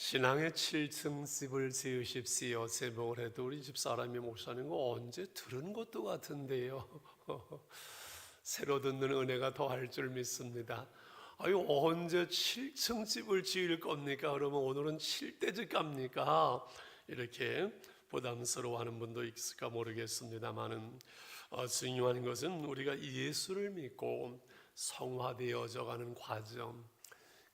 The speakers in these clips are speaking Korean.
신앙의 7층 집을 지으십시오. 제목을 해도 우리 집사람이 목사님 거 언제 들은 것도 같은데요. 새로 듣는 은혜가 더할 줄 믿습니다. 아유, 언제 7층 집을 지을 겁니까? 그러면 오늘은 7대집 갑니까? 이렇게 부담스러워하는 분도 있을까 모르겠습니다만은 중요한 것은 우리가 예수를 믿고 성화되어져 가는 과정,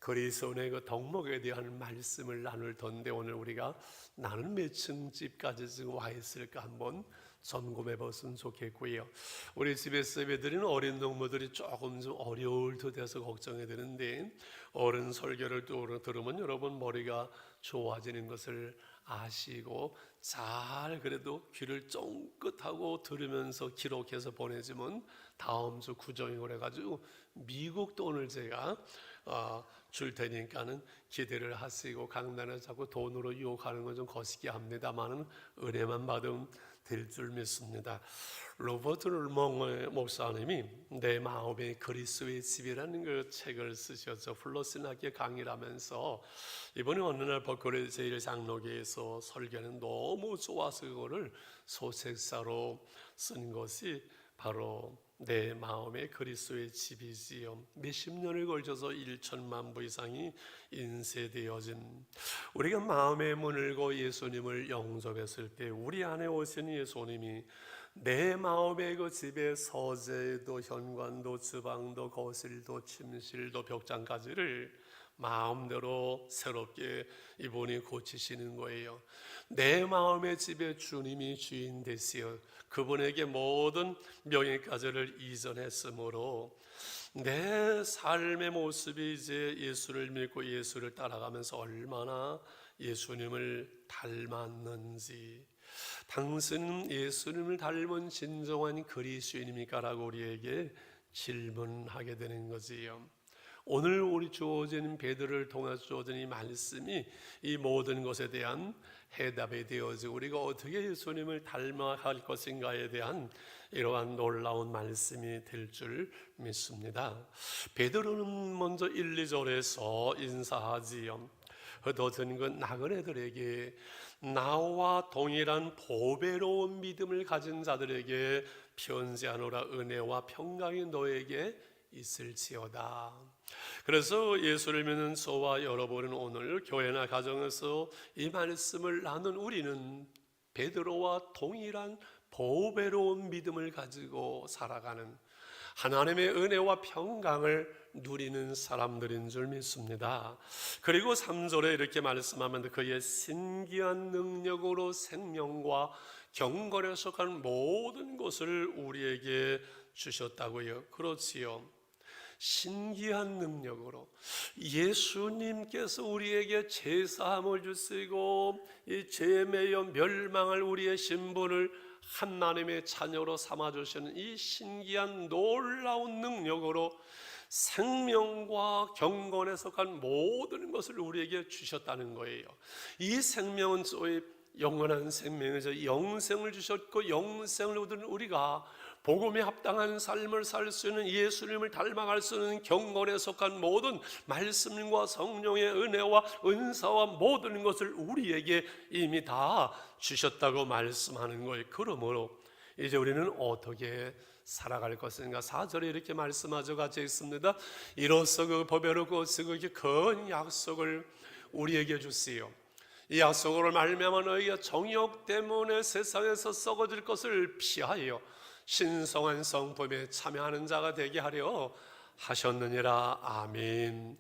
그리스도의 그 덕목에 대한 말씀을 나눌 텐데, 오늘 우리가 나는 몇 층 집까지 지금 와 있을까 한번 점검해 봤으면 좋겠고요. 우리 집에서 예배드리는 어린 동무들이 조금 좀 어려울 듯해서 걱정이 되는데, 어른 설교를 또 들으면 여러분 머리가 좋아지는 것을 아시고 잘 그래도 귀를 쫑긋하고 들으면서 기록해서 보내주면 다음 주 구정이고 해가지고 미국도 오늘 제가 줄 테니까는 기대를 하시고, 강단에 자꾸 돈으로 유혹하는 건 좀 거시기 합니다만은 은혜만 받으면 될 줄 믿습니다. 로버트 르몽 목사님이 내 마음의 그리스도의 집이라는 그 책을 쓰셨죠. 플러스나게 강의를 하면서 이번에 어느 날 버클리 제1장로교에서 설교는 너무 좋아서 그거를 소책사로 쓴 것이 바로 내 마음의 그리스도의 집이지요. 몇십 년을 걸쳐서 1천만 부 이상이 인쇄되어진, 우리가 마음의 문을 열고 예수님을 영접했을 때 우리 안에 오신 예수님이 내 마음의 그 집의 서재도 현관도 주방도 거실도 침실도 벽장까지를 마음대로 새롭게 이분이 고치시는 거예요. 내 마음의 집에 주님이 주인 되시어 그분에게 모든 명예가지를 이전했으므로 내 삶의 모습이 이제 예수를 믿고 예수를 따라가면서 얼마나 예수님을 닮았는지, 당신은 예수님을 닮은 진정한 그리스도인입니까? 라고 우리에게 질문하게 되는 거지요. 오늘 우리 주어진 베드로를 통해서 주어진 이 말씀이 이 모든 것에 대한 해답이 되어지고, 우리가 어떻게 예수님을 닮아갈 것인가에 대한 이러한 놀라운 말씀이 될 줄 믿습니다. 베드로는 먼저 1, 2절에서 인사하지요. 흩어진 그 나그네들에게 나와 동일한 보배로운 믿음을 가진 자들에게 편지하노라. 은혜와 평강이 너에게 있을지어다. 그래서 예수를 믿는 저와 여러분은 오늘 교회나 가정에서 이 말씀을 나눈 우리는 베드로와 동일한 보배로운 믿음을 가지고 살아가는, 하나님의 은혜와 평강을 누리는 사람들인 줄 믿습니다. 그리고 3절에 이렇게 말씀하면 그의 신기한 능력으로 생명과 경건에 속한 모든 것을 우리에게 주셨다고요. 그렇지요. 신기한 능력으로 예수님께서 우리에게 제사함을 주시고 이 죄에 매여 멸망할 우리의 신분을 하나님의 자녀로 삼아주시는 이 신기한 놀라운 능력으로 생명과 경건에 속한 모든 것을 우리에게 주셨다는 거예요. 이 생명은 소위 영원한 생명이죠. 영생을 주셨고, 영생을 얻은 우리가 복음에 합당한 삶을 살 수 있는, 예수님을 닮아갈 수 있는 경건에 속한 모든 말씀과 성령의 은혜와 은사와 모든 것을 우리에게 이미 다 주셨다고 말씀하는 거예요. 그러므로 이제 우리는 어떻게 살아갈 것인가? 4절에 이렇게 말씀하죠. 같이 있습니다. 이로써 그 보배롭고 큰 약속을 우리에게 주시오. 이 약속으로 말미암아 너희가 정욕 때문에 세상에서 썩어질 것을 피하여 신성한 성품에 참여하는 자가 되게 하려 하셨느니라. 아멘.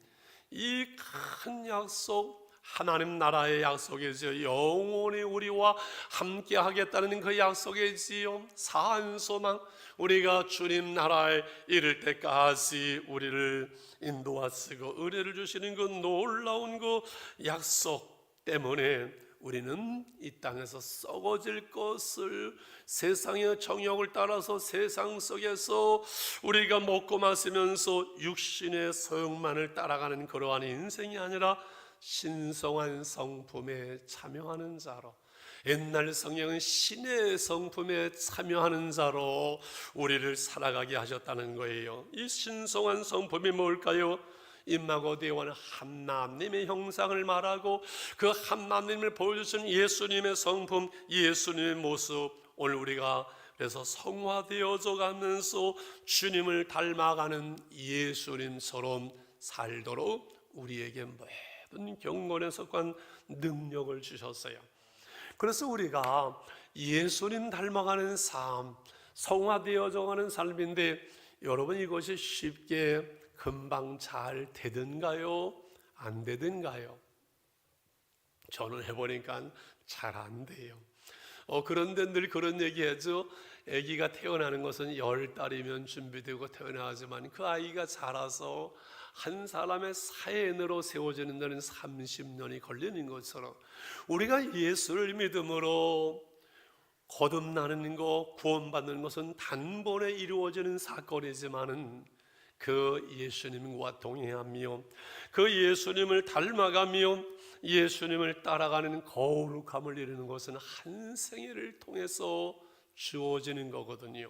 이 큰 약속, 하나님 나라의 약속이지요. 영원히 우리와 함께 하겠다는 그 약속이지요. 사한 소망, 우리가 주님 나라에 이를 때까지 우리를 인도하시고 은혜를 주시는 그 놀라운 그 약속 때문에 우리는 이 땅에서 썩어질 것을, 세상의 정욕을 따라서 세상 속에서 우리가 먹고 마시면서 육신의 소욕만을 따라가는 그러한 인생이 아니라 신성한 성품에 참여하는 자로, 옛날 성령은 신의 성품에 참여하는 자로 우리를 살아가게 하셨다는 거예요. 이 신성한 성품이 뭘까요? 임마고디오는 하나님의 형상을 말하고 그 하나님을 보여주신 예수님의 성품, 예수님의 모습, 오늘 우리가 그래서 성화되어져 가면서 주님을 닮아가는 예수님처럼 살도록 우리에게 모든 경건에 속한 능력을 주셨어요. 그래서 우리가 예수님 닮아가는 삶, 성화되어져 가는 삶인데, 여러분 이것이 쉽게 금방 잘 되든가요? 안 되든가요? 저는 해보니까 잘 안 돼요. 그런데 늘 그런 얘기하죠. 아기가 태어나는 것은 10달이면 준비되고 태어나지만 그 아이가 자라서 한 사람의 사인으로 세워지는 데는 30년이 걸리는 것처럼, 우리가 예수를 믿음으로 거듭나는 것, 구원받는 것은 단번에 이루어지는 사건이지만은 그 예수님과 동행하며 그 예수님을 닮아가며 예수님을 따라가는 거룩함을 이루는 것은 한 생애를 통해서 주어지는 거거든요.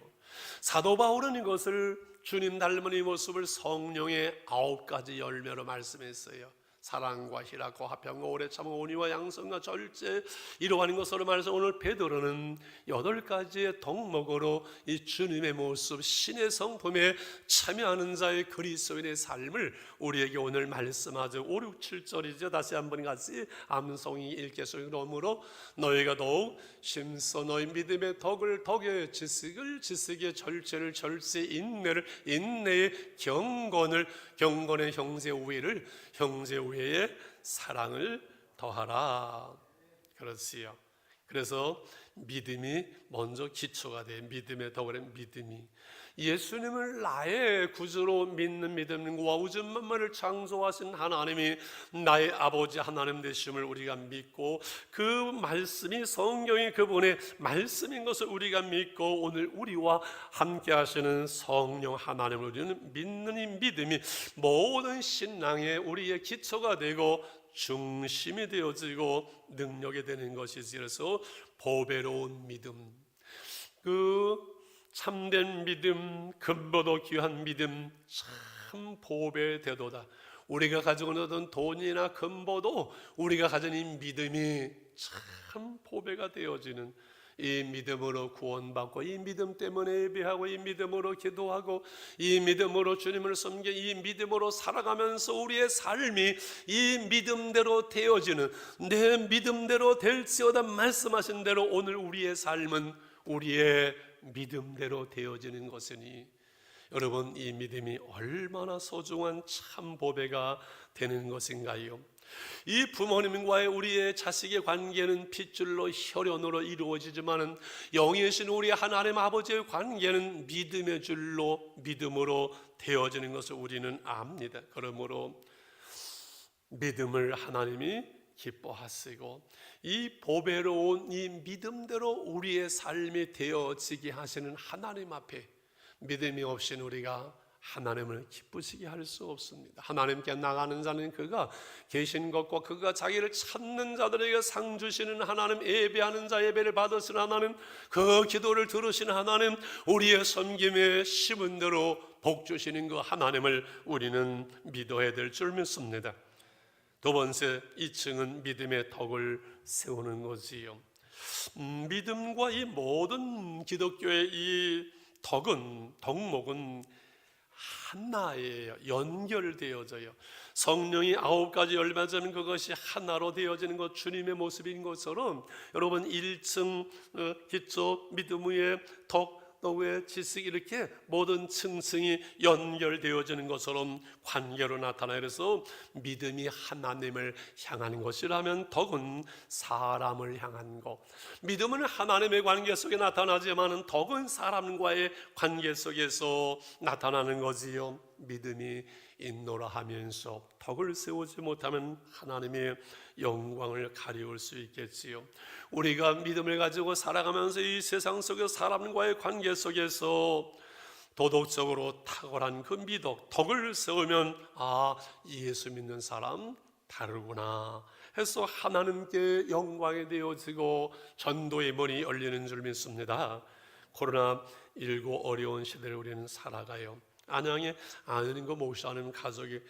사도 바울은 이것을 주님 닮은 이 모습을 성령의 9가지 열매로 말씀했어요. 사랑과 희락과 화평과 오래 참고 온유와 양선과 절제, 이러한 것으로 말해서 오늘 베드로는 8가지의 덕목으로 이 주님의 모습, 신의 성품에 참여하는 자의 그리스도인의 삶을 우리에게 오늘 말씀하죠. 5, 6, 7절이죠. 다시 한번 같이 암송이 읽겠습니다. 그러므로 너희가 더욱 심써 너희 믿음의 덕을 덕에, 지식을 지식에, 절제를 절제에, 인내를 인내에, 경건을 경건의, 형제 우애를 형제 우애에, 사랑을 더하라. 그렇지요. 그래서 믿음이 먼저 기초가 돼. 믿음의 덕을 믿음이, 예수님을 나의 구주로 믿는 믿음과 우주 만물을 창조하신 하나님이 나의 아버지 하나님 되심을 우리가 믿고, 그 말씀이 성경이 그분의 말씀인 것을 우리가 믿고, 오늘 우리와 함께 하시는 성령 하나님을 우리는 믿는 이 믿음이 모든 신앙의 우리의 기초가 되고 중심이 되어지고 능력이 되는 것이지. 그래서 보배로운 믿음, 그 참된 믿음, 금보도 귀한 믿음, 참 보배되도다. 우리가 가지고 있는 돈이나 금보도 우리가 가진 이 믿음이 참 보배가 되어지는, 이 믿음으로 구원받고, 이 믿음 때문에 예배하고, 이 믿음으로 기도하고, 이 믿음으로 주님을 섬겨, 이 믿음으로 살아가면서 우리의 삶이 이 믿음대로 되어지는, 내 믿음대로 될지어다 말씀하신 대로 오늘 우리의 삶은 우리의 믿음대로 되어지는 것이니, 여러분 이 믿음이 얼마나 소중한 참 보배가 되는 것인가요? 이 부모님과의 우리의 자식의 관계는 핏줄로 혈연으로 이루어지지만은 영이신 우리 하나님 아버지의 관계는 믿음의 줄로, 믿음으로 되어지는 것을 우리는 압니다. 그러므로 믿음을 하나님이 기뻐하시고, 이 보배로운 이 믿음대로 우리의 삶이 되어지게 하시는 하나님 앞에 믿음이 없이는 우리가 하나님을 기쁘시게 할 수 없습니다. 하나님께 나가는 자는 그가 계신 것과 그가 자기를 찾는 자들에게 상 주시는 하나님, 예배하는 자 예배를 받으시는 하나님, 그 기도를 들으시는 하나님, 우리의 섬김에 심은 대로 복 주시는 그 하나님을 우리는 믿어야 될 줄 믿습니다. 두 번째, 2층은 믿음의 덕을 세우는 거지요. 믿음과 이 모든 기독교의 이 덕목은 하나예요. 연결되어져요. 성령이 9가지 열매자는 그것이 하나로 되어지는 것, 주님의 모습인 것처럼 여러분 1층 기초 믿음 위에 덕, 덕의 지식, 이렇게 모든 층층이 연결되어지는 것처럼 관계로 나타나요. 그래서 믿음이 하나님을 향하는 것이라면 덕은 사람을 향한 것, 믿음은 하나님의 관계 속에 나타나지만 덕은 사람과의 관계 속에서 나타나는 거지요. 믿음이 있노라 하면서 덕을 세우지 못하면 하나님의 영광을 가리울 수 있겠지요. 우리가 믿음을 가지고 살아가면서 이 세상 속의 사람과의 관계 속에서 도덕적으로 탁월한 그 미덕, 덕을 세우면 예수 믿는 사람 다르구나 해서 하나님께 영광이 되어지고 전도의 문이 열리는 줄 믿습니다. 코로나19 어려운 시대를 우리는 살아가요. 안양에 아는거 목사님 가족이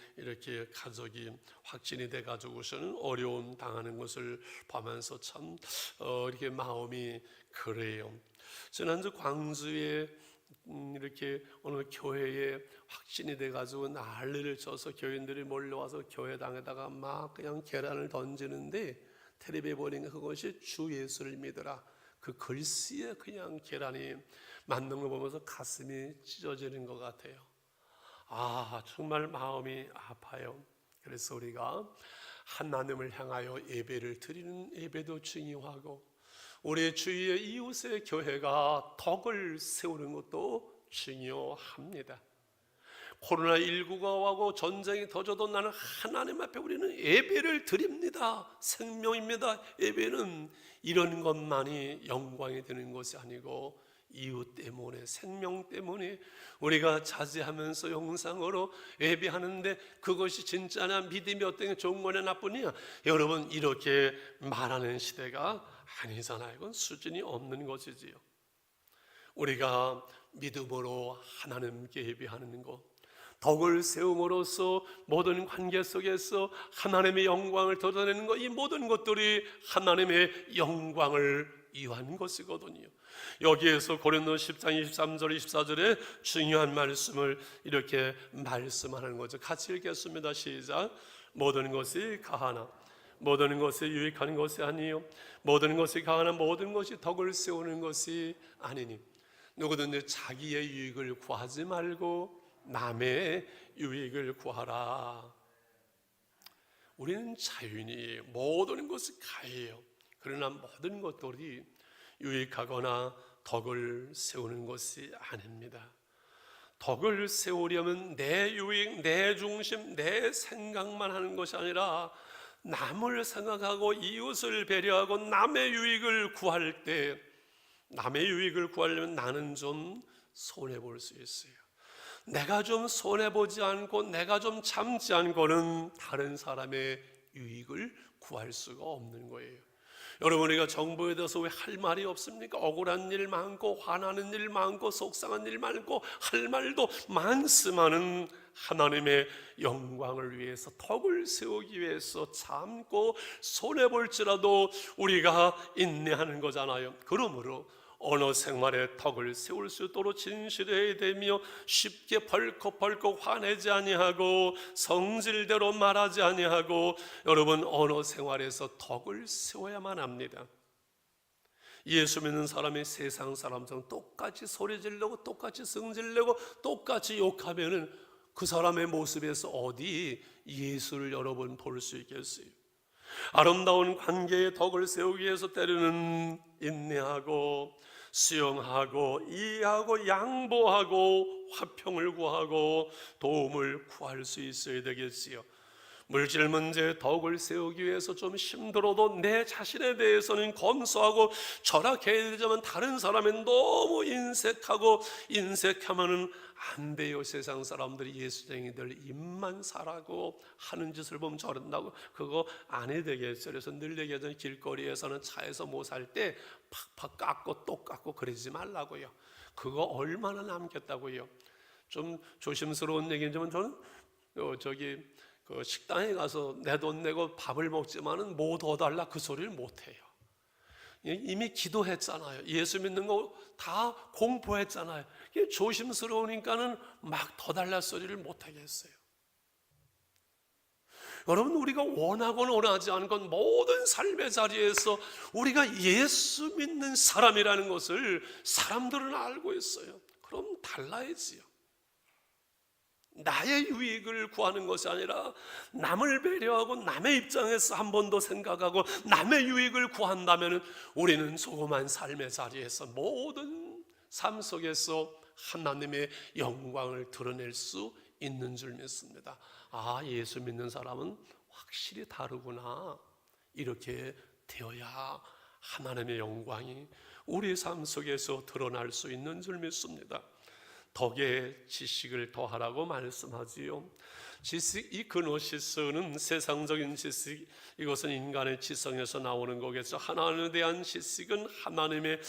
확진이 돼 가지고서는 어려움 당하는 것을 보면서 참 이렇게 마음이 그래요. 지난주 광주에 이렇게 어느 교회에 확진이 돼 가지고 난리를 쳐서 교인들이 몰려와서 교회당에다가 막 그냥 계란을 던지는데 텔레비에 보니까 그것이 주 예수를 믿으라, 그 글씨에 그냥 계란이 맞는 거 보면서 가슴이 찢어지는 것 같아요. 정말 마음이 아파요. 그래서 우리가 하나님을 향하여 예배를 드리는 예배도 중요하고, 우리 주위의 이웃의 교회가 덕을 세우는 것도 중요합니다. 코로나19가 오고 전쟁이 터져도 나는 하나님 앞에 우리는 예배를 드립니다. 생명입니다. 예배는 이런 것만이 영광이 되는 것이 아니고 이웃 때문에, 생명 때문에 우리가 자제하면서 영상으로 예배하는데 그것이 진짜냐, 믿음이 어떤 좋은 거냐 나쁘냐, 여러분 이렇게 말하는 시대가 아니잖아요. 이건 수준이 없는 것이지요. 우리가 믿음으로 하나님께 예배하는 것, 덕을 세움으로써 모든 관계 속에서 하나님의 영광을 드러내는 것, 이 모든 것들이 하나님의 영광을 위한 것이거든요. 여기에서 고린도 10장 23절 24절에 중요한 말씀을 이렇게 말씀하는 거죠. 같이 읽겠습니다. 시작. 모든 것이 가하나 모든 것이 유익한 것이 아니요 모든 것이 가하나 모든 것이 덕을 세우는 것이 아니니 누구든지 자기의 유익을 구하지 말고 남의 유익을 구하라. 우리는 자유인이 모든 것이 가해요. 그러나 모든 것들이 유익하거나 덕을 세우는 것이 아닙니다. 덕을 세우려면 내 유익, 내 중심, 내 생각만 하는 것이 아니라 남을 생각하고 이웃을 배려하고 남의 유익을 구할 때, 남의 유익을 구하려면 나는 좀 손해볼 수 있어요. 내가 좀 손해보지 않고 내가 좀 참지 않고는 다른 사람의 유익을 구할 수가 없는 거예요. 여러분, 우리가 정부에 대해서 왜 할 말이 없습니까? 억울한 일 많고 화나는 일 많고 속상한 일 많고 할 말도 많지만은 하나님의 영광을 위해서, 덕을 세우기 위해서 참고 손해볼지라도 우리가 인내하는 거잖아요. 그러므로 언어 생활에 덕을 세울 수 있도록 진실해야 되며 쉽게 벌컥벌컥 화내지 아니하고 성질대로 말하지 아니하고, 여러분 언어 생활에서 덕을 세워야만 합니다. 예수 믿는 사람이 세상 사람처럼 똑같이 소리 지르고 똑같이 성질내고 똑같이 욕하면은 그 사람의 모습에서 어디 예수를 여러분 볼 수 있겠어요? 아름다운 관계의 덕을 세우기 위해서 때로는 인내하고 수용하고 이해하고 양보하고 화평을 구하고 도움을 구할 수 있어야 되겠지요. 물질 문제에 덕을 세우기 위해서 좀 힘들어도 내 자신에 대해서는 검소하고 절약해야 되지만 다른 사람은 너무 인색하면은 안 돼요. 세상 사람들이 예수쟁이들 입만 사라고 하는 짓을 보면 저런다고 그거 안 해야 되겠어요. 그래서 늘 얘기하잖아요. 길거리에서는 차에서 뭐 살 때 팍팍 깎고 또 깎고 그러지 말라고요. 그거 얼마나 남겠다고요. 좀 조심스러운 얘기지만 저는 그 식당에 가서 내 돈 내고 밥을 먹지만은 뭐 더 달라 그 소리를 못 해요. 이미 기도했잖아요. 예수 믿는 거 다 공포했잖아요. 조심스러우니까는 막 더 달라 소리를 못 하겠어요. 여러분, 우리가 원하거나 원하지 않은 건 모든 삶의 자리에서 우리가 예수 믿는 사람이라는 것을 사람들은 알고 있어요. 그럼 달라야지요. 나의 유익을 구하는 것이 아니라 남을 배려하고 남의 입장에서 한 번 더 생각하고 남의 유익을 구한다면 우리는 조그만 삶의 자리에서 모든 삶 속에서 하나님의 영광을 드러낼 수 있는 줄 믿습니다. 예수 믿는 사람은 확실히 다르구나. 이렇게 되어야 하나님의 영광이 우리 삶 속에서 드러날 수 있는 줄 믿습니다. 덕의 지식을 더하라고 말씀하지요. 지식, 이 그노시스는 세상적인 지식, 이것은 인간의 지성에서 나오는 거겠죠. 하나님에 대한 지식은 하나님의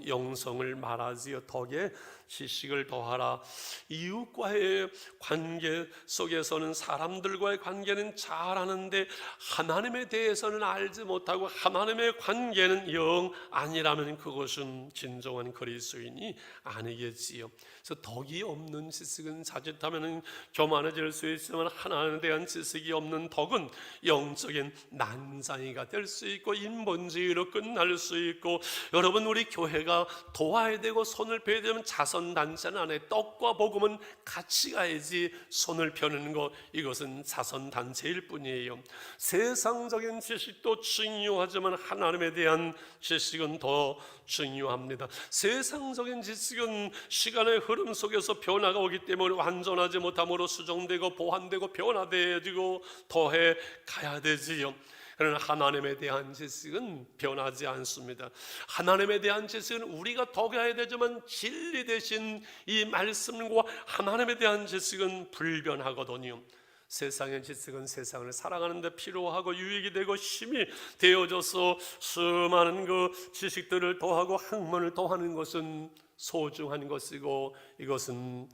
영성을 말하지요. 덕에 지식을 더하라. 이웃과의 관계 속에서는 사람들과의 관계는 잘하는데 하나님에 대해서는 알지 못하고 하나님의 관계는 영 아니라면 그것은 진정한 그리스도인이 아니겠지요. 그래서 덕이 없는 지식은 자칫하면 교만해질 수 있지만 하나님에 대한 지식이 없는 덕은 영적인 난장이가 될 수 있고 인본주의로 끝날 수 있고, 여러분 우리 교회가 도와야 되고 손을 펴야 되면 자선단체는 안 해. 떡과 복음은 같이 가야지. 손을 펴는 거, 이것은 자선단체일 뿐이에요. 세상적인 지식도 중요하지만 하나님에 대한 지식은 더 중요합니다. 세상적인 지식은 시간의 흐름 속에서 변화가 오기 때문에 완전하지 못함으로 수정되고 보완되고 변화되어지고 더해 가야 되지요. 그러나 하나님에 대한 지식은 변하지 않습니다. 하나님에 대한 지식은 우리가 더해야 되지만 진리 대신 이 말씀과 하나님에 대한 지식은 불변하거든요. 세상의 지식은 세상을 살아가는 데 필요하고 유익이 되고 힘이 되어져서 수많은 그 지식들을 더하고 학문을 더하는 것은 소중한 것이고 이것은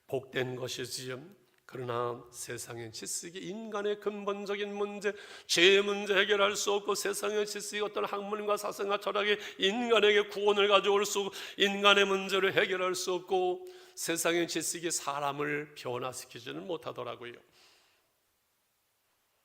복된 것이지요. 그러나 세상의 지식이 인간의 근본적인 문제, 죄의 문제 해결할 수 없고, 세상의 지식이 어떤 학문과 사상과 철학이 인간에게 구원을 가져올 수 없고, 인간의 문제를 해결할 수 없고, 세상의 지식이 사람을 변화시키지는 못하더라고요.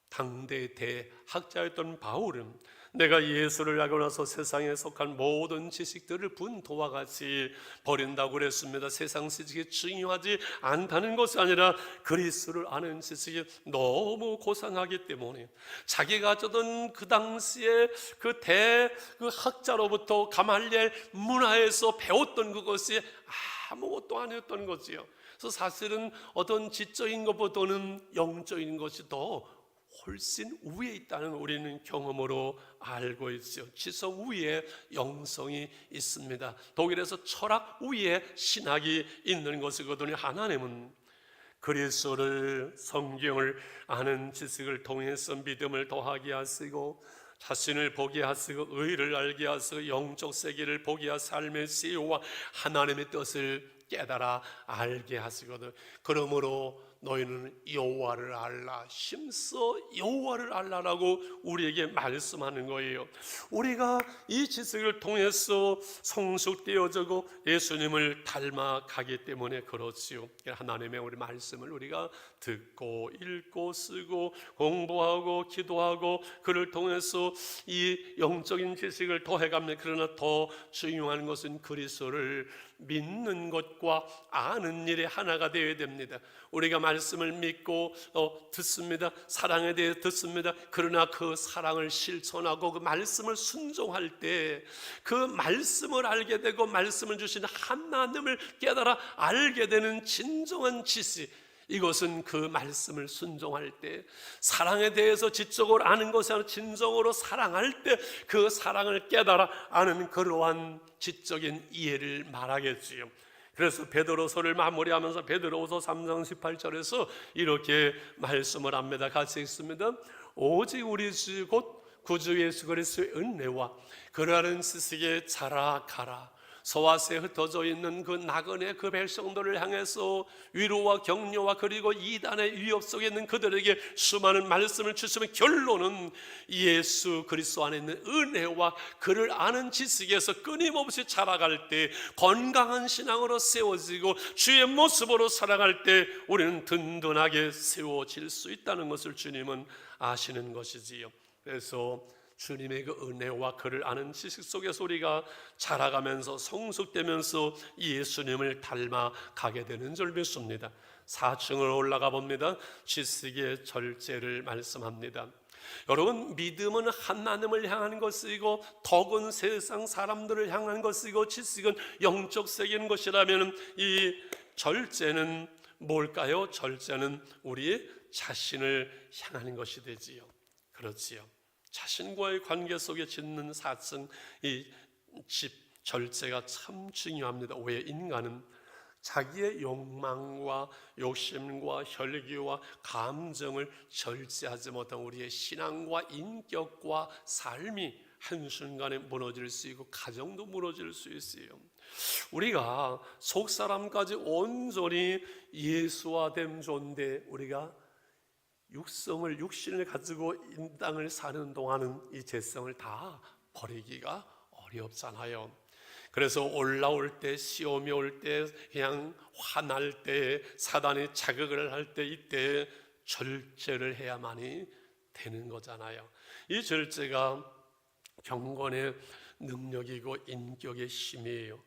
당대 대학자였던 바울은 내가 예수를 알고 나서 세상에 속한 모든 지식들을 분토와 같이 버린다고 그랬습니다. 세상 지식이 중요하지 않다는 것이 아니라 그리스도를 아는 지식이 너무 고상하기 때문에 자기가 가졌던 그 당시에 그 학자로부터 가말리엘 문화에서 배웠던 그것이 아무것도 아니었던 거지요. 그래서 사실은 어떤 지적인 것보다는 영적인 것이 더 훨씬 위에 있다는 우리는 경험으로 알고 있죠. 지성 위에 영성이 있습니다. 독일에서 철학 위에 신학이 있는 것이거든요. 하나님은 그리스도를, 성경을 아는 지식을 통해서 믿음을 더하게 하시고 자신을 보게 하시고 의를 알게 하시고 영적 세계를 보게 하시고 삶의 시효와 하나님의 뜻을 깨달아 알게 하시거든. 그러므로 너희는 여호와를 알라, 힘써 여호와를 알라라고 우리에게 말씀하는 거예요. 우리가 이 지식을 통해서 성숙되어지고 예수님을 닮아가기 때문에 그렇지요. 하나님의 우리 말씀을 우리가 듣고 읽고 쓰고 공부하고 기도하고 그를 통해서 이 영적인 지식을 더해갑니다. 그러나 더 중요한 것은 그리스도를 믿는 것과 아는 일의 하나가 되어야 됩니다. 우리가 말씀을 믿고 듣습니다. 사랑에 대해 듣습니다. 그러나 그 사랑을 실천하고 그 말씀을 순종할 때 그 말씀을 알게 되고 말씀을 주신 하나님을 깨달아 알게 되는 진정한 지식, 이것은 그 말씀을 순종할 때 사랑에 대해서 지적으로 아는 것이 아니라 진정으로 사랑할 때 그 사랑을 깨달아 아는 그러한 지적인 이해를 말하겠지요. 그래서 베드로서를 마무리하면서 베드로후서 3장 18절에서 이렇게 말씀을 합니다. 같이 읽습니다. 오직 우리 주 곧 구주 예수 그리스도의 은혜와 그러한 지식에 자라가라. 서와새 흩어져 있는 그 나그네 그 백성들을 향해서 위로와 격려와 그리고 이단의 위협 속에 있는 그들에게 수많은 말씀을 주시면 결론은 예수 그리스도 안에 있는 은혜와 그를 아는 지식에서 끊임없이 자라갈 때 건강한 신앙으로 세워지고 주의 모습으로 살아갈 때 우리는 든든하게 세워질 수 있다는 것을 주님은 아시는 것이지요. 그래서 주님의 그 은혜와 그를 아는 지식 속에서 우리가 자라가면서 성숙되면서 예수님을 닮아가게 되는 줄 믿습니다. 4층을 올라가 봅니다. 지식의 절제를 말씀합니다. 여러분, 믿음은 하나님을 향한 것이고 덕은 세상 사람들을 향한 것이고 지식은 영적 세계인 것이라면 이 절제는 뭘까요? 절제는 우리 자신을 향하는 것이 되지요. 그렇지요. 자신과의 관계 속에 짓는 4층 이 집 절제가 참 중요합니다. 왜? 인간은 자기의 욕망과 욕심과 혈기와 감정을 절제하지 못한 우리의 신앙과 인격과 삶이 한순간에 무너질 수 있고 가정도 무너질 수 있어요. 우리가 속사람까지 온전히 예수화된 존재, 우리가 육신을 가지고 이 땅을 사는 동안은 이 죄성을 다 버리기가 어렵잖아요. 그래서 올라올 때, 시험이 올 때, 그냥 화날 때, 사단이 자극을 할 때, 이때 절제를 해야만이 되는 거잖아요. 이 절제가 경건의 능력이고 인격의 힘이에요.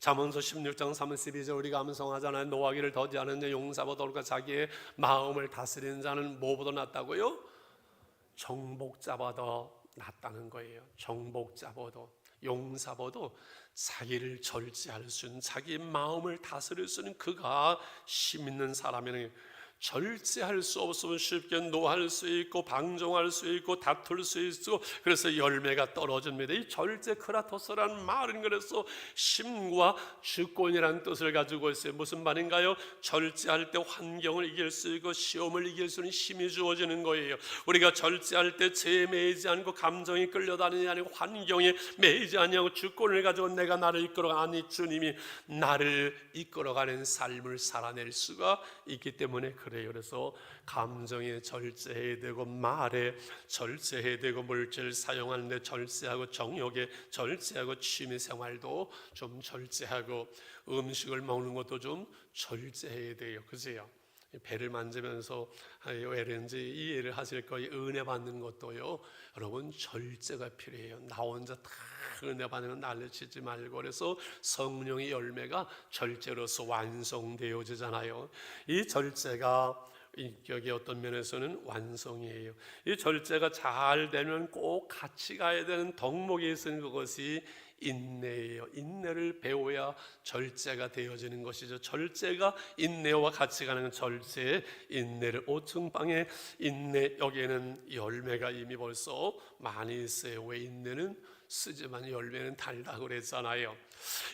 잠언서 16장 32절 우리가 암송하잖아요. 노하기를 더디하는 자 용사보다 자기의 마음을 다스리는 자는 뭐보다 낫다고요? 정복자보다 낫다는 거예요. 정복자보다, 용사보다 자기를 절제할 수 있는, 자기 마음을 다스릴 수 있는 그가 힘 있는 사람이에요. 절제할 수 없으면 쉽게 노할 수 있고 방종할 수 있고 다툴 수 있고, 그래서 열매가 떨어집니다. 이 절제 크라토스라는 말은 그래서 힘과 주권이라는 뜻을 가지고 있어요. 무슨 말인가요? 절제할 때 환경을 이길 수 있고 시험을 이길 수 있는 힘이 주어지는 거예요. 우리가 절제할 때 죄에 매이지 않고 감정이 끌려다니지 않고 환경에 매이지 않냐고 주권을 가지고 내가 나를 이끌어가니 주님이 나를 이끌어가는 삶을 살아낼 수가 있기 때문에 그래요. 그래서 감정에 절제해야 되고 말에 절제해야 되고 물질 사용하는데 절제하고 정욕에 절제하고 취미생활도 좀 절제하고 음식을 먹는 것도 좀 절제해야 돼요. 그죠? 배를 만지면서 왜든지 이해를 하실 거예요. 은혜 받는 것도요, 여러분 절제가 필요해요. 나 혼자 다 은혜 받는 건 날려치지 말고, 그래서 성령의 열매가 절제로서 완성되어지잖아요. 이 절제가 인격의 어떤 면에서는 완성이에요. 이 절제가 잘 되면 꼭 같이 가야 되는 덕목이 있으니 그것이 인내예요. 인내를 배워야 절제가 되어지는 것이죠. 절제가 인내와 같이 가는 절제, 인내를 5층 방에 인내, 여기에는 열매가 이미 벌써 많이 있어요. 왜 인내는 쓰지만 열매는 달다 그랬잖아요.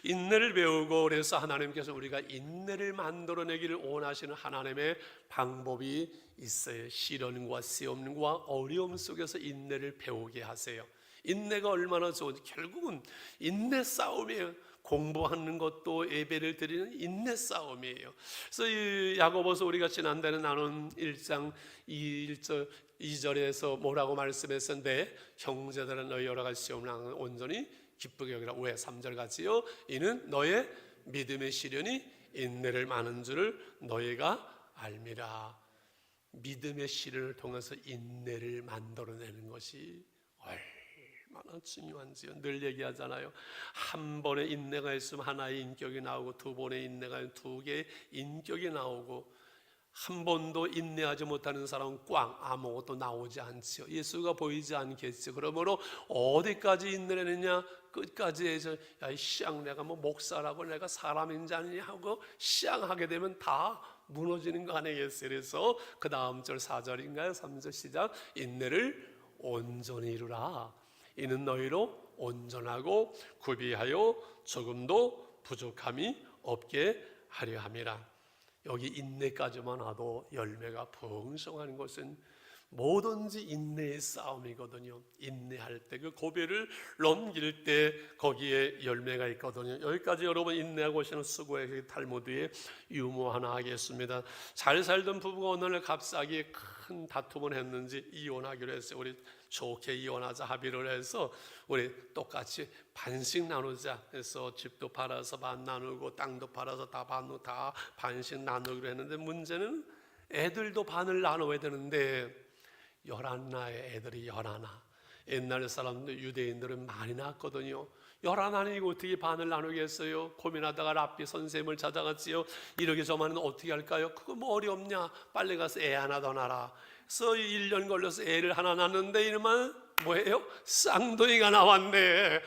인내를 배우고, 그래서 하나님께서 우리가 인내를 만들어내기를 원하시는 하나님의 방법이 있어요. 시련과 시험과 어려움 속에서 인내를 배우게 하세요. 인내가 얼마나 좋은지, 결국은 인내 싸움이에요. 공부하는 것도 예배를 드리는 인내 싸움이에요. 그래서 이 야고보서 우리가 지난달에 나눈 1장 2절에서 뭐라고 말씀했었는데, 형제들은 너희 여러 가지 시험을 온전히 기쁘게 여기라. 왜? 3절 같이요. 이는 너의 믿음의 시련이 인내를 많은 줄을 너희가 알미라. 믿음의 시련을 통해서 인내를 만들어내는 것이 얼마나 중요한지요. 늘 얘기하잖아요. 한 번의 인내가 있으면 하나의 인격이 나오고, 두 번의 인내가 있으면 두 개의 인격이 나오고, 한 번도 인내하지 못하는 사람은 꽝, 아무것도 나오지 않지요. 예수가 보이지 않겠죠. 그러므로 어디까지 인내를 했느냐? 끝까지 해서 야, 시앙 내가 뭐 목사라고 내가 사람인지 아니냐 하고 시앙하게 되면 다 무너지는 거 아니겠어요. 그래서 그 다음 절 4절인가요? 3절 시작. 인내를 온전히 이루라. 이는 너희로 온전하고 구비하여 조금도 부족함이 없게 하려 함이라. 여기 인내까지만 와도 열매가 풍성한 것은 뭐든지 인내의 싸움이거든요. 인내할 때, 그 고비를 넘길 때 거기에 열매가 있거든요. 여기까지 여러분 인내하고 오시는 수고의 탈무드의 유무 하나 하겠습니다. 잘 살던 부부가 어느 날 갑자기 큰 다툼을 했는지 이혼하기로 했어요. 우리 좋게 이혼하자 합의를 해서 우리 똑같이 반씩 나누자 해서 집도 팔아서 반 나누고 땅도 팔아서 다 반씩 나누기로 했는데, 문제는 애들도 반을 나눠야 되는데 11나의 애들이 11. 옛날 사람들 유대인들은 많이 낳았거든요. 11이고 어떻게 반을 나누겠어요? 고민하다가 랍비 선생님을 찾아갔지요. 이렇게 저만은 어떻게 할까요? 그거 뭐 어렵냐? 빨리 가서 애 하나 더 낳아라. 그래서 1년 걸려서 애를 하나 낳았는데 이놈은 뭐예요? 쌍둥이가 나왔네.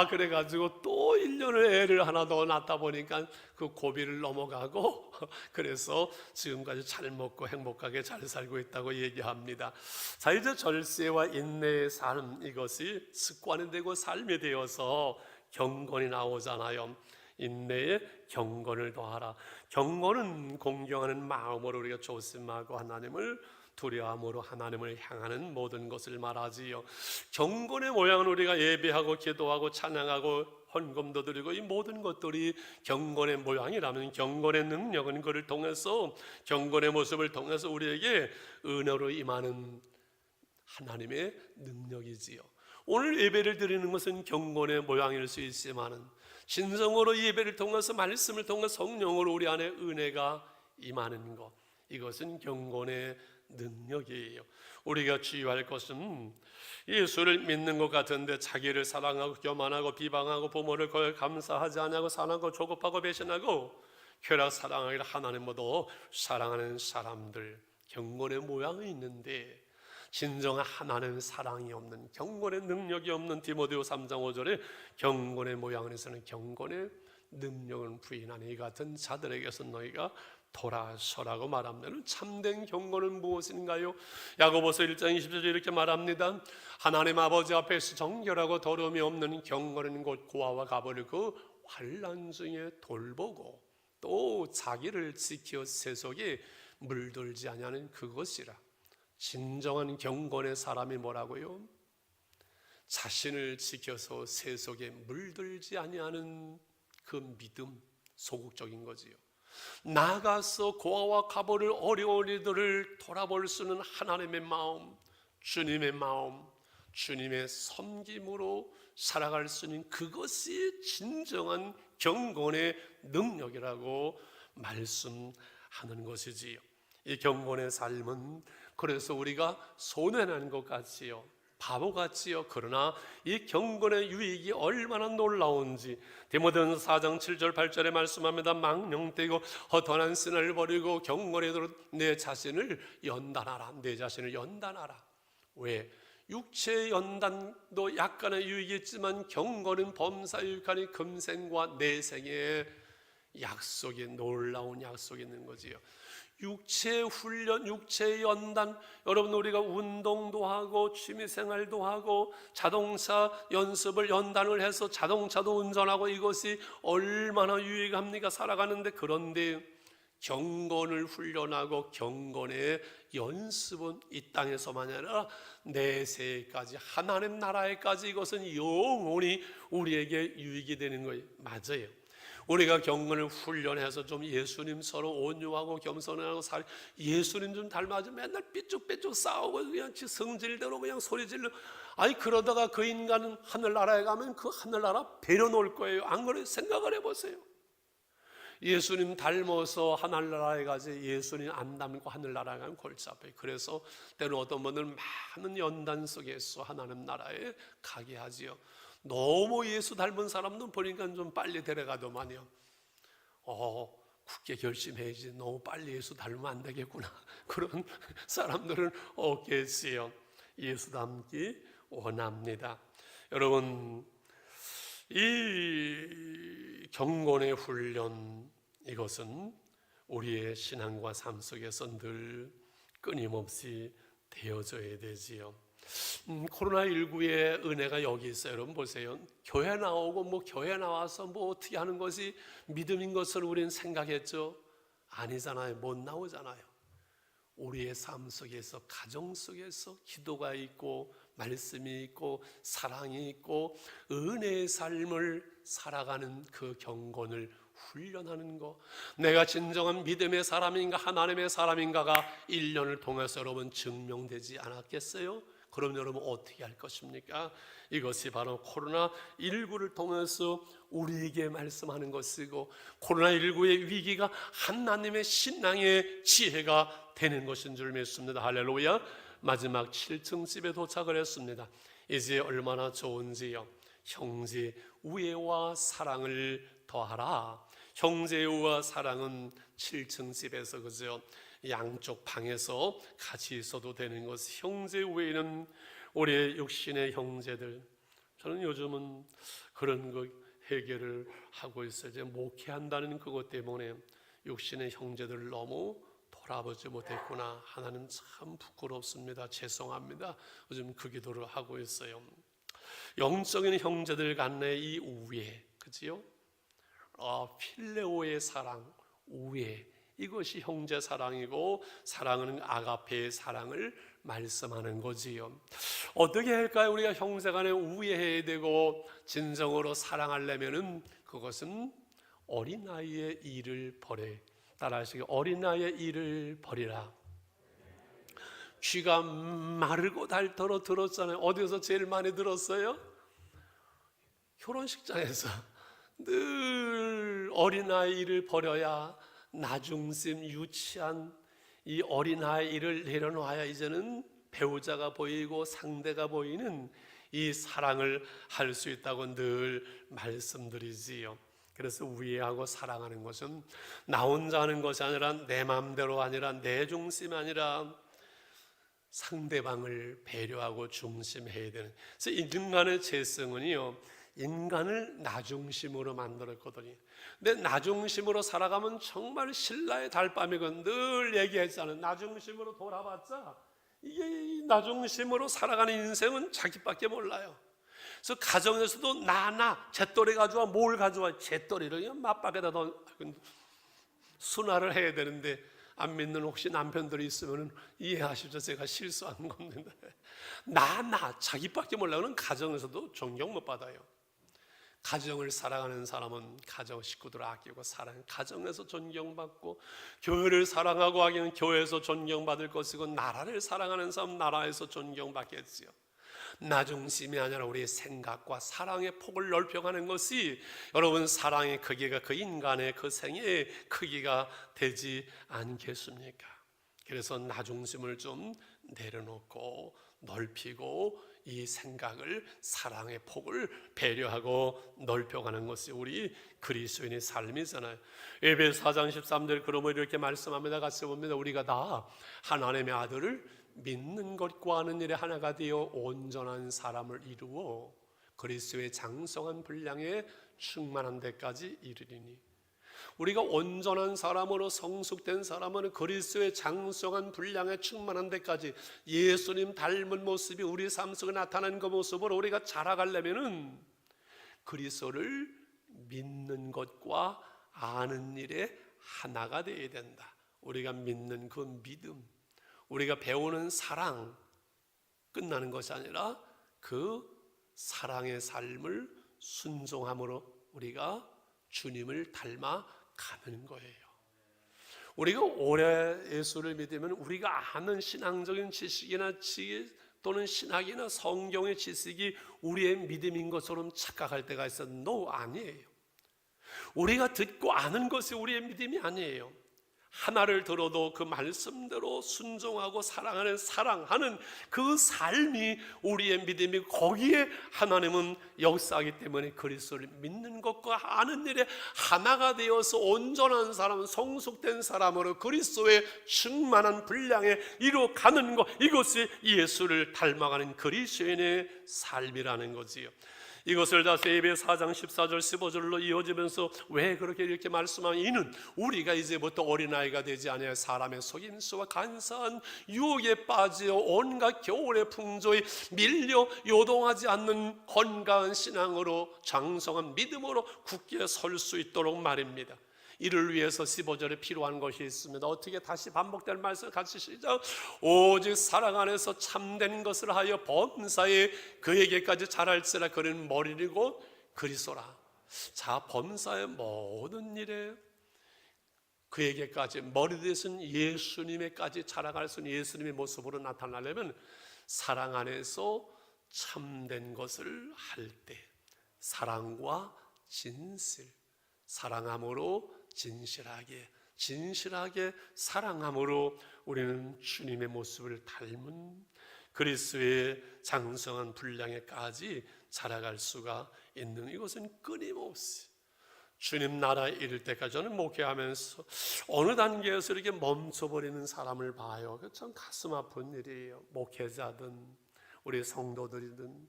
그래가지고 또 1년을 애를 하나 더 낳다 보니까 그 고비를 넘어가고, 그래서 지금까지 잘 먹고 행복하게 잘 살고 있다고 얘기합니다. 자, 이제 절세와 인내의 삶, 이것이 습관이 되고 삶이 되어서 경건이 나오잖아요. 인내에 경건을 더하라. 경건은 공경하는 마음으로 우리가 조심하고 하나님을 두려움으로 하나님을 향하는 모든 것을 말하지요. 경건의 모양은 우리가 예배하고 기도하고 찬양하고 헌금도 드리고 이 모든 것들이 경건의 모양이라면 경건의 능력은 그를 통해서 경건의 모습을 통해서 우리에게 은혜로 임하는 하나님의 능력이지요. 오늘 예배를 드리는 것은 경건의 모양일 수 있지만은 진정으로 예배를 통해서 말씀을 통해 성령으로 우리 안에 은혜가 임하는 것, 이것은 경건의 능력이에요. 우리가 주의할 것은 예수를 믿는 것 같은데 자기를 사랑하고 교만하고 비방하고 부모를 거에 감사하지 않고 사랑하고 조급하고 배신하고 쾌락 사랑하기를 하나님보다 사랑하는 사람들, 경건의 모양이 있는데 진정한 하나는 사랑이 없는, 경건의 능력이 없는 디모데후 3장 5절에 경건의 모양에서는 경건의 능력을 부인하는 이 같은 자들에게서 너희가 돌아서라고 말합니다. 참된 경건은 무엇인가요? 야고보서 1장 20절 이렇게 말합니다. 하나님 아버지 앞에서 정결하고 더러움이 없는 경건은 곧 고아와 가버를 그 환난 중에 돌보고 또 자기를 지켜 세속에 물들지 아니하는 그것이라. 진정한 경건의 사람이 뭐라고요? 자신을 지켜서 세속에 물들지 아니하는 그 믿음, 소극적인 거지요. 나가서 고아와 가버를 어려운 이들을 돌아볼 수 있는 하나님의 마음, 주님의 마음, 주님의 섬김으로 살아갈 수 있는 그것이 진정한 경건의 능력이라고 말씀하는 것이지요. 이 경건의 삶은 그래서 우리가 손해나는 것 같지요, 바보같지요. 그러나 이 경건의 유익이 얼마나 놀라운지 디모데전서 4장 7절 8절에 말씀합니다. 망령되고 허탄한 신을 버리고 경건에 들어 내 자신을 연단하라. 내 자신을 연단하라. 왜? 육체의 연단도 약간의 유익이 있지만 경건은 범사유익하니 금생과 내생의 약속이, 놀라운 약속이 있는 거지요. 육체 훈련, 육체의 연단, 여러분 우리가 운동도 하고 취미생활도 하고 자동차 연습을 연단을 해서 자동차도 운전하고 이것이 얼마나 유익합니까? 살아가는데. 그런데 경건을 훈련하고 경건의 연습은 이 땅에서만이 아니라 내세까지, 하나님 나라에까지 이것은 영원히 우리에게 유익이 되는 거예요. 맞아요. 우리가 경건을 훈련해서 좀 예수님처럼 온유하고 겸손하고 예수님 좀 닮아서 맨날 삐쭉삐쭉 싸우고 그냥 성질대로 그냥 소리 질러. 아니 그러다가 그 인간은 하늘나라에 가면 그 하늘나라 배려놓을 거예요. 안 그래요? 생각을 해보세요. 예수님 닮아서 하늘나라에 가지 예수님 안 닮고 하늘나라에 가면 골치 아파요. 그래서 때로 어떤 분들은 많은 연단 속에서 하나님 나라에 가게 하지요. 너무 예수 닮은 사람도 보니까 좀 빨리 데려가더만요. 굳게 결심해야지. 너무 빨리 예수 닮으면 안 되겠구나. 그런 사람들은 없겠지요. 예수 닮기 원합니다. 여러분, 이 경건의 훈련, 이것은 우리의 신앙과 삶 속에서 늘 끊임없이 되어져야 되지요. 코로나19의 은혜가 여기 있어요. 여러분 보세요. 교회 나오고 교회 나와서 어떻게 하는 것이 믿음인 것을 우리는 생각했죠. 아니잖아요. 못 나오잖아요. 우리의 삶 속에서, 가정 속에서 기도가 있고 말씀이 있고 사랑이 있고 은혜의 삶을 살아가는 그 경건을 훈련하는 것, 내가 진정한 믿음의 사람인가 하나님의 사람인가가 1년을 통해서 여러분 증명되지 않았겠어요? 그럼 여러분 어떻게 할 것입니까? 이것이 바로 코로나19를 통해서 우리에게 말씀하는 것이고 코로나19의 위기가 하나님의 신앙의 지혜가 되는 것인 줄 믿습니다. 할렐루야. 마지막 7층 집에 도착을 했습니다. 이제 얼마나 좋은지요. 형제 우애와 사랑을 더하라. 형제 우애와 사랑은 7층 집에서 그죠? 양쪽 방에서 같이 있어도 되는 것. 형제 우애는 우리의 육신의 형제들, 저는 요즘은 그런 거 해결을 하고 있어요. 이제 목회한다는 그것 때문에 육신의 형제들을 너무 돌아보지 못했구나. 하나는 참 부끄럽습니다. 죄송합니다. 요즘 그 기도를 하고 있어요. 영적인 형제들 간의 이 우애, 그지요? 필레오의 사랑, 우애, 이것이 형제 사랑이고 사랑은 아가페의 사랑을 말씀하는 거지요. 어떻게 할까요? 우리가 형제간에 우애해야 되고 진정으로 사랑하려면은 그것은 어린아이의 일을 버려. 따라하시기, 어린아이의 일을 버리라. 쥐가 마르고 닳도록 들었잖아요. 어디서 제일 많이 들었어요? 결혼식장에서. 늘 어린아이 일을 버려야 나중심 유치한 이 어린아이 일을 내려놓아야 이제는 배우자가 보이고 상대가 보이는 이 사랑을 할 수 있다고 늘 말씀드리지요. 그래서 우애하고 사랑하는 것은 나 혼자 하는 것이 아니라 내 마음대로 아니라 내 중심이 아니라 상대방을 배려하고 중심해야 되는. 그래서 인간의 재성은요, 인간을 나 중심으로 만들었거든요. 근데 나 중심으로 살아가면 정말 신라의 달밤이건 늘 얘기했잖아요. 나 중심으로 돌아봤자 이게 나 중심으로 살아가는 인생은 자기밖에 몰라요. 그래서 가정에서도 잿돌이 가져와, 뭘 가져와? 잿돌이를 맞박에다 순화를 해야 되는데 안 믿는 혹시 남편들이 있으면 이해하십시오. 제가 실수한 겁니다. 자기밖에 몰라. 그는 가정에서도 존경 못 받아요. 가정을 사랑하는 사람은 가정 식구들을 아끼고 사랑해. 가정에서 존경받고, 교회를 사랑하고 하기는 교회에서 존경받을 것이고, 나라를 사랑하는 사람은 나라에서 존경받겠지요. 나 중심이 아니라 우리의 생각과 사랑의 폭을 넓혀가는 것이 여러분 사랑의 크기가 그 인간의 그 생의 크기가 되지 않겠습니까? 그래서 나 중심을 좀 내려놓고 넓히고 이 생각을, 사랑의 폭을 배려하고 넓혀가는 것이 우리 그리스도인의 삶이잖아요. 에베소 4장 13절 그러면 이렇게 말씀합니다. 같이 봅니다. 우리가 다 하나님의 아들을 믿는 것과 하는 일에 하나가 되어 온전한 사람을 이루어 그리스도의 장성한 분량에 충만한 데까지 이르리니. 우리가 온전한 사람으로 성숙된 사람은 그리스도의 장성한 분량에 충만한 데까지, 예수님 닮은 모습이 우리 삶 속에 나타나는 그 모습으로 우리가 자라가려면은 그리스도를 믿는 것과 아는 일에 하나가 되어야 된다. 우리가 믿는 그 믿음, 우리가 배우는 사랑 끝나는 것이 아니라 그 사랑의 삶을 순종함으로 우리가 주님을 닮아가는 거예요. 우리가 오래 예수를 믿으면 우리가 아는 신앙적인 지식이나 또는 신학이나 성경의 지식이 우리의 믿음인 것처럼 착각할 때가 있어요. 아니에요. 우리가 듣고 아는 것이 우리의 믿음이 아니에요. 하나를 들어도 그 말씀대로 순종하고 사랑하는 그 삶이 우리의 믿음이고, 거기에 하나님은 역사하기 때문에 그리스도를 믿는 것과 아는 일에 하나가 되어서 온전한 사람, 성숙된 사람으로 그리스도의 충만한 분량에 이루어가는 것, 이것이 예수를 닮아가는 그리스도인의 삶이라는 거지요. 이것을 다시 에베소 4장 14절 15절로 이어지면서 왜 그렇게 이렇게 말씀하면, 이는 우리가 이제부터 어린아이가 되지 아니하여 사람의 속임수와 간사한 유혹에 빠져 온갖 겨울의 풍조에 밀려 요동하지 않는 건강한 신앙으로, 장성한 믿음으로 굳게 설 수 있도록 말입니다. 이를 위해서 15절에 필요한 것이 있습니다. 어떻게? 다시 반복될 말씀 같이 시작. 오직 사랑 안에서 참된 것을 하여 범사에 그에게까지 자랄지라. 그는 머리이고 그리스도라. 자, 범사의 모든 일에 그에게까지, 머리 되신 예수님에까지 자라갈 수 있는 예수님의 모습으로 나타나려면 사랑 안에서 참된 것을 할 때, 사랑과 진실, 사랑함으로 진실하게 사랑함으로 우리는 주님의 모습을 닮은 그리스도의 장성한 분량에까지 자라갈 수가 있는, 이것은 끊임없이 주님 나라에 이를 때까지. 저는 목회하면서 어느 단계에서 이렇게 멈춰버리는 사람을 봐요. 참 가슴 아픈 일이에요. 목회자든 우리 성도들이든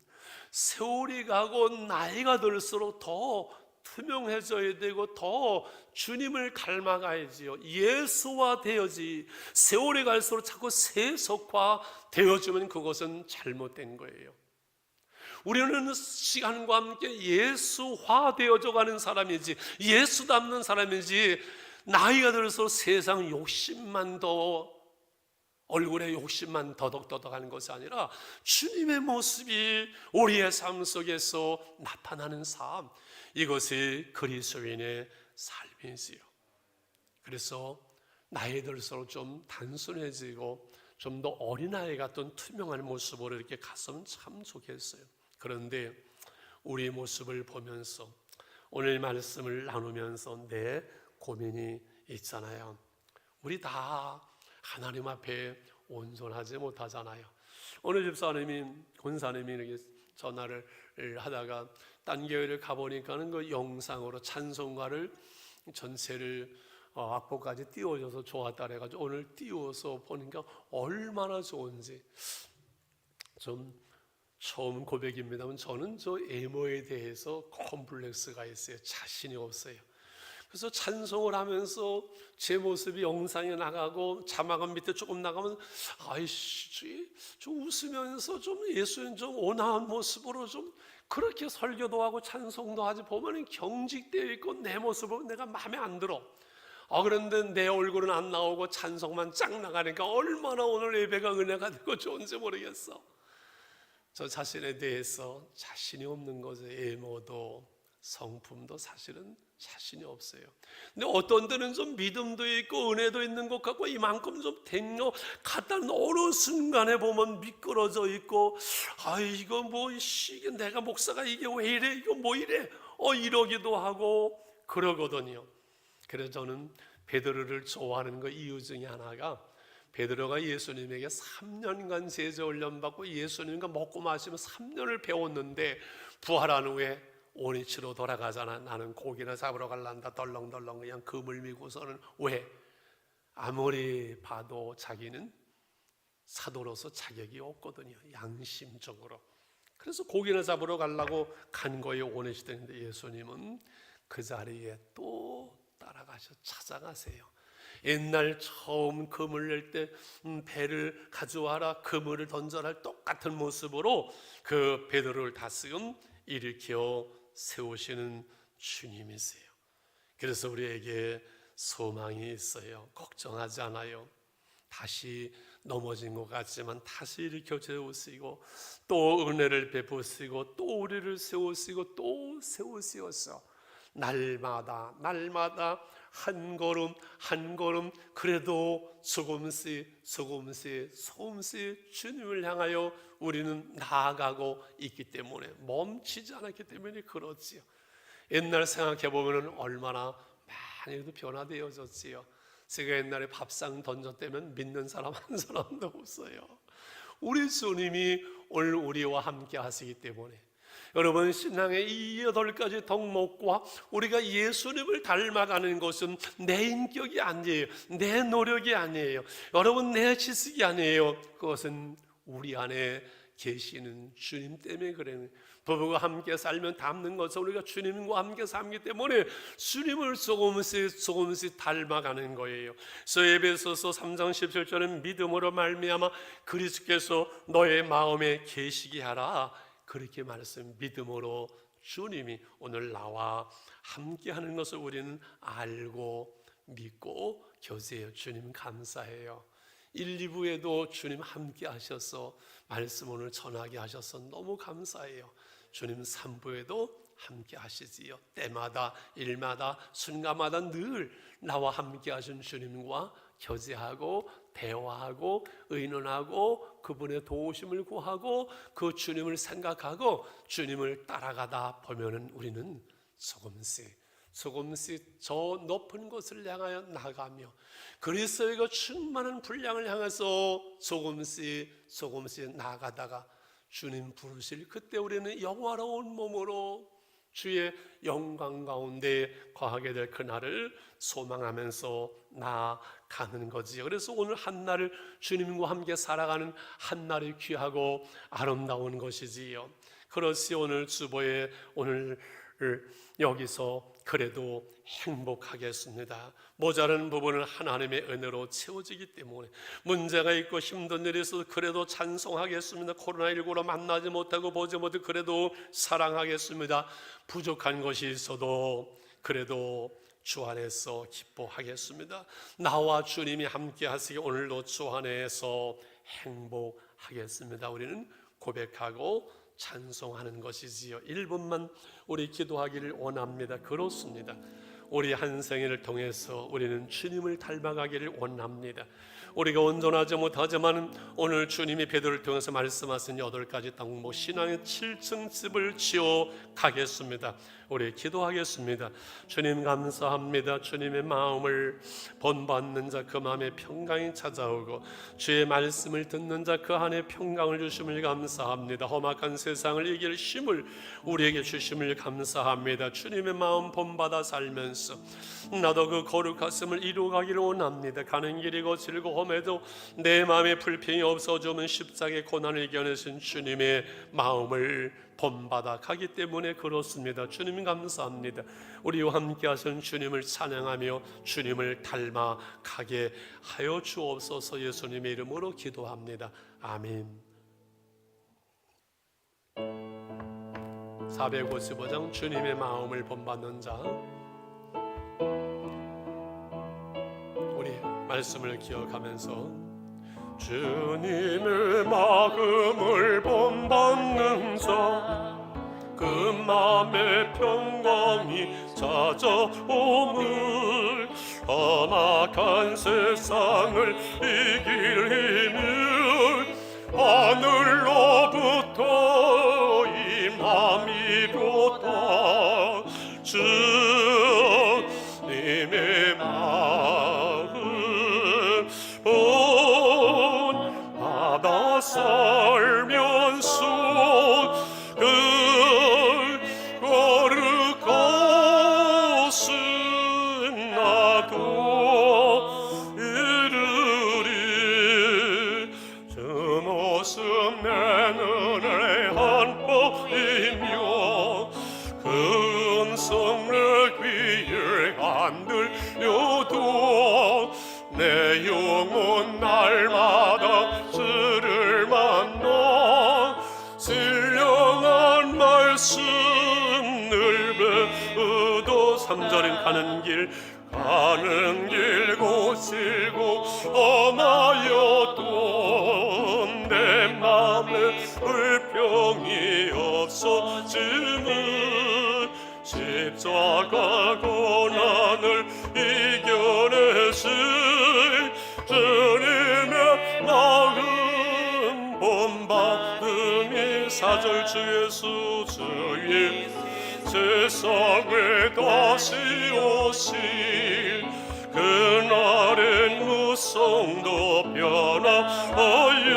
세월이 가고 나이가 들수록 더 투명해져야 되고 더 주님을 닮아가야지요. 예수화 되어지. 세월이 갈수록 자꾸 세속화 되어지면 그것은 잘못된 거예요. 우리는 시간과 함께 예수화되어져 가는 사람이지, 예수 닮는 사람이지, 나이가 들어서 세상 욕심만 더, 얼굴에 욕심만 더덕더덕하는 것이 아니라 주님의 모습이 우리의 삶 속에서 나타나는 삶, 이것이 그리스도인의 삶이지요. 그래서 나이 들수록 좀 단순해지고 좀 더 어린아이 같은 투명한 모습으로 이렇게 갔으면 참 좋겠어요. 그런데 우리 모습을 보면서 오늘 말씀을 나누면서 내 고민이 있잖아요. 우리 다 하나님 앞에 온전하지 못하잖아요. 어느 집사님이, 권사님이 이렇게 전화를 하다가 딴 교회를 가보니까는 그 영상으로 찬송가를 전체를 악보까지 띄워줘서 좋았다 그래가지고 오늘 띄워서 보니까 얼마나 좋은지. 좀 처음 고백입니다만 저는 저 외모에 대해서 컴플렉스가 있어요. 자신이 없어요. 그래서 찬송을 하면서 제 모습이 영상에 나가고 자막은 밑에 조금 나가면 아이씨 좀 웃으면서 좀 예수님 좀 온화한 모습으로 좀 그렇게 설교도 하고 찬송도 하지, 보면 경직되어 있고 내 모습은 내가 마음에 안 들어. 그런데 내 얼굴은 안 나오고 찬송만 쫙 나가니까 얼마나 오늘 예배가 은혜가 되고 좋은지 모르겠어. 저 자신에 대해서 자신이 없는 거죠. 외모도 성품도 사실은 자신이 없어요. 근데 어떤 때는 좀 믿음도 있고 은혜도 있는 것 같고 이만큼 좀 된 것 같다는 어느 순간에 보면 미끄러져 있고, 이거 뭐 이게 내가 목사가 이게 왜 이래, 이거 뭐 이래, 이러기도 하고 그러거든요. 그래서 저는 베드로를 좋아하는 그 이유 중에 하나가, 베드로가 예수님에게 3년간 제자 훈련 받고 예수님과 먹고 마시며 3년을 배웠는데 부활한 후에 원위치로 돌아가잖아. 나는 고기나 잡으러 갈란다 덜렁덜렁 그냥 금을 미고서는. 왜? 아무리 봐도 자기는 사도로서 자격이 없거든요, 양심적으로. 그래서 고기나 잡으러 가려고 간 거예요, 원위치되는데 예수님은 그 자리에 또 따라가셔 찾아가세요. 옛날 처음 그물 낼 때 배를 가져와라, 그물을 던져라, 똑같은 모습으로 그 베드로를 다스금 일으켜 세우시는 주님이세요. 그래서 우리에게 소망이 있어요. 걱정하지 않아요. 다시 넘어진 것 같지만 다시 일으켜 세우시고 또 은혜를 베푸시고 또 우리를 세우시고 또 세우시어서 날마다 한 걸음 한 걸음 그래도 조금씩 주님을 향하여 우리는 나아가고 있기 때문에, 멈추지 않았기 때문에 그렇지요. 옛날 생각해 보면 얼마나 많이도 변화되어졌지요. 제가 옛날에 밥상 던졌다면 믿는 사람 한 사람도 없어요. 우리 주님이 오늘 우리와 함께 하시기 때문에. 여러분, 신앙의 이 8가지 덕목과 우리가 예수님을 닮아가는 것은 내 인격이 아니에요, 내 노력이 아니에요, 여러분 내 지식이 아니에요. 그것은 우리 안에 계시는 주님 때문에 그래요. 부부가 함께 살면 닮는 것은 우리가 주님과 함께 살기 때문에 주님을 조금씩 닮아가는 거예요. 그래서 에베소서 3장 17절은 믿음으로 말미암아 그리스도께서 너의 마음에 계시게 하라, 그렇게 말씀. 믿음으로 주님이 오늘 나와 함께하는 것을 우리는 알고 믿고 교제해요. 주님 감사해요. 1, 2부에도 주님 함께 하셔서 말씀 오늘 전하게 하셔서 너무 감사해요. 주님 3부에도 함께 하시지요. 때마다 일마다 순간마다 늘 나와 함께 하신 주님과 교제하고 대화하고 의논하고 그분의 도우심을 구하고 그 주님을 생각하고 주님을 따라가다 보면은 우리는 조금씩 저 높은 곳을 향하여 나가며 그리스도의 충만한 분량을 향해서 조금씩 나아가다가 주님 부르실 그때 우리는 영화로운 몸으로 주의 영광 가운데 거하게 될 그날을 소망하면서 나아가는 거지요. 그래서 오늘 한날을 주님과 함께 살아가는 한날이 귀하고 아름다운 것이지요. 그렇지, 오늘 주보에 오늘 여기서 그래도 행복하겠습니다. 모자란 부분은 하나님의 은혜로 채워지기 때문에, 문제가 있고 힘든 일이 있어서 그래도 찬송하겠습니다. 코로나19로 만나지 못하고 보지 못해 그래도 사랑하겠습니다. 부족한 것이 있어도 그래도 주 안에서 기뻐하겠습니다. 나와 주님이 함께 하시기 오늘도 주 안에서 행복하겠습니다. 우리는 고백하고 찬송하는 것이지요. 1분만 우리 기도하기를 원합니다. 그렇습니다. 우리 한 생애를 통해서 우리는 주님을 닮아가기를 원합니다. 우리가 온전하지 못하지만 오늘 주님이 베드로를 통해서 말씀하신 8가지 당부, 신앙의 7층 집을 지어 가겠습니다. 우리 기도하겠습니다. 주님 감사합니다. 주님의 마음을 본받는 자 그 마음에 평강이 찾아오고, 주의 말씀을 듣는 자 그 안에 평강을 주심을 감사합니다. 험악한 세상을 이길 힘을 우리에게 주심을 감사합니다. 주님의 마음 본받아 살면서 나도 그 거룩하심을 이루어가기를 원합니다. 가는 길이 거칠고 험해도 내 마음에 불평이 없어지면 십자가의 고난을 이겨내신 주님의 마음을 본받아 가기 때문에 그렇습니다. 주님 감사합니다. 우리와 함께 하신 주님을 찬양하며 주님을 닮아 가게 하여 주옵소서. 예수님의 이름으로 기도합니다. 아멘. 455장 주님의 마음을 본받는 자, 우리 말씀을 기억하면서 주님의 마음을 본받는 자 그 마음의 평강이 찾아옴을, 험악한 세상을 이길 힘을 하늘로부터 임함이로다. 주님의 마음 본받아 살면서 그 거룩하신 나도 이르리. 주 모습 내 눈에 한 번이며 그 음성 내 귀에 안 들려도 내 영혼 날마다 주를 만나 신령한 말씀을 배우도. 3절엔 가는 길 고치고 험하여도 내 맘에 불평이 없어지는 십자가 고난을 이겨내신 주님의 마음 본받음이. 4절 주 예수 주의 세상에 다시 오실 그날엔 무성도 변화하여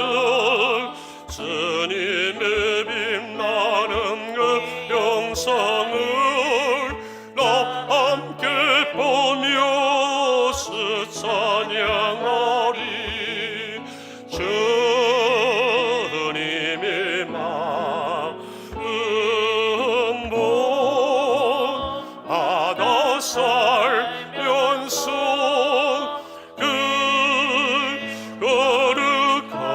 주님의 빛나는 그 영상을 나 함께 보며 찬양하리. 주님의 마음 본받아 살면서 그 거룩하신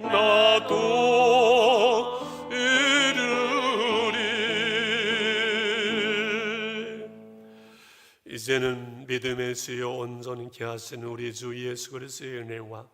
나도 이르리. 이제는 믿음의 주여 온전케 하신 우리 주 예수 그리스도의 은혜와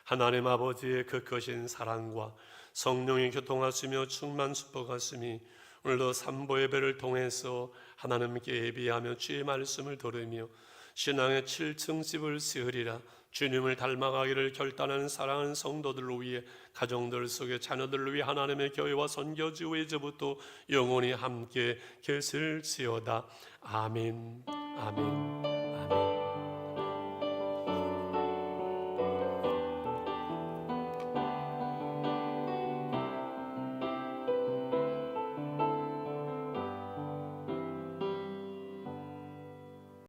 하나님 아버지의 그 크신 사랑과 성령의 교통하시며 충만 축복하심이 오늘도 삼보 예배를 통해서 하나님께 예비하며 주의 말씀을 들으며 신앙의 7층 집을 세우리라. 주님을 닮아가기를 결단하는 사랑하는 성도들을 위해, 가정들 속에 자녀들을 위해 하나님의 교회와 선교지와 이제부터 영원히 함께 계실지어다. 아멘. 아멘.